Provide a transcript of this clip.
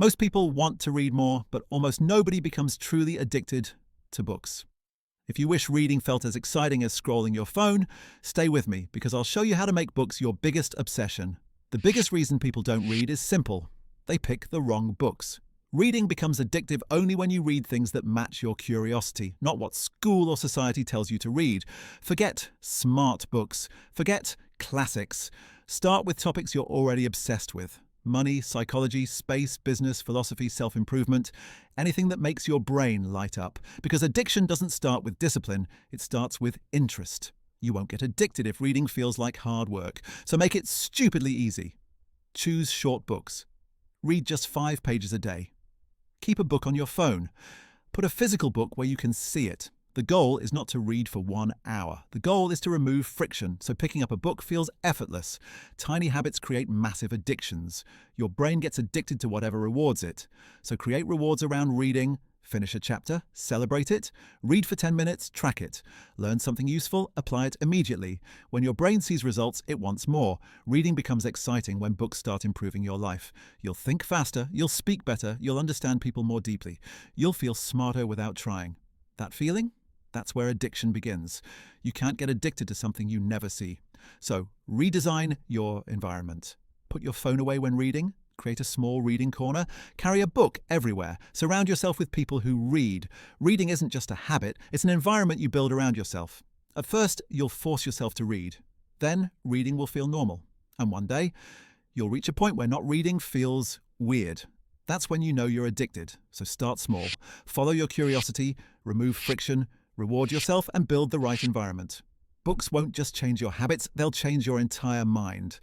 Most people want to read more, but almost nobody becomes truly addicted to books. If you wish reading felt as exciting as scrolling your phone, stay with me because I'll show you how to make books your biggest obsession. The biggest reason people don't read is simple. They pick the wrong books. Reading becomes addictive only when you read things that match your curiosity, not what school or society tells you to read. Forget smart books. Forget classics. Start with topics you're already obsessed with. Money, psychology, space, business, philosophy, self-improvement, anything that makes your brain light up. Because addiction doesn't start with discipline, it starts with interest. You won't get addicted if reading feels like hard work, so make it stupidly easy. Choose short books. Read just 5 pages a day. Keep a book on your phone. Put a physical book where you can see it. The goal is not to read for 1 hour. The goal is to remove friction, so picking up a book feels effortless. Tiny habits create massive addictions. Your brain gets addicted to whatever rewards it. So create rewards around reading. Finish a chapter, celebrate it, read for 10 minutes, track it. Learn something useful, apply it immediately. When your brain sees results, it wants more. Reading becomes exciting when books start improving your life. You'll think faster, you'll speak better, you'll understand people more deeply. You'll feel smarter without trying. That feeling? That's where addiction begins. You can't get addicted to something you never see. So, redesign your environment. Put your phone away when reading. Create a small reading corner. Carry a book everywhere. Surround yourself with people who read. Reading isn't just a habit, it's an environment you build around yourself. At first, you'll force yourself to read. Then, reading will feel normal. And one day, you'll reach a point where not reading feels weird. That's when you know you're addicted. So start small. Follow your curiosity, remove friction, reward yourself, and build the right environment. Books won't just change your habits, they'll change your entire mind.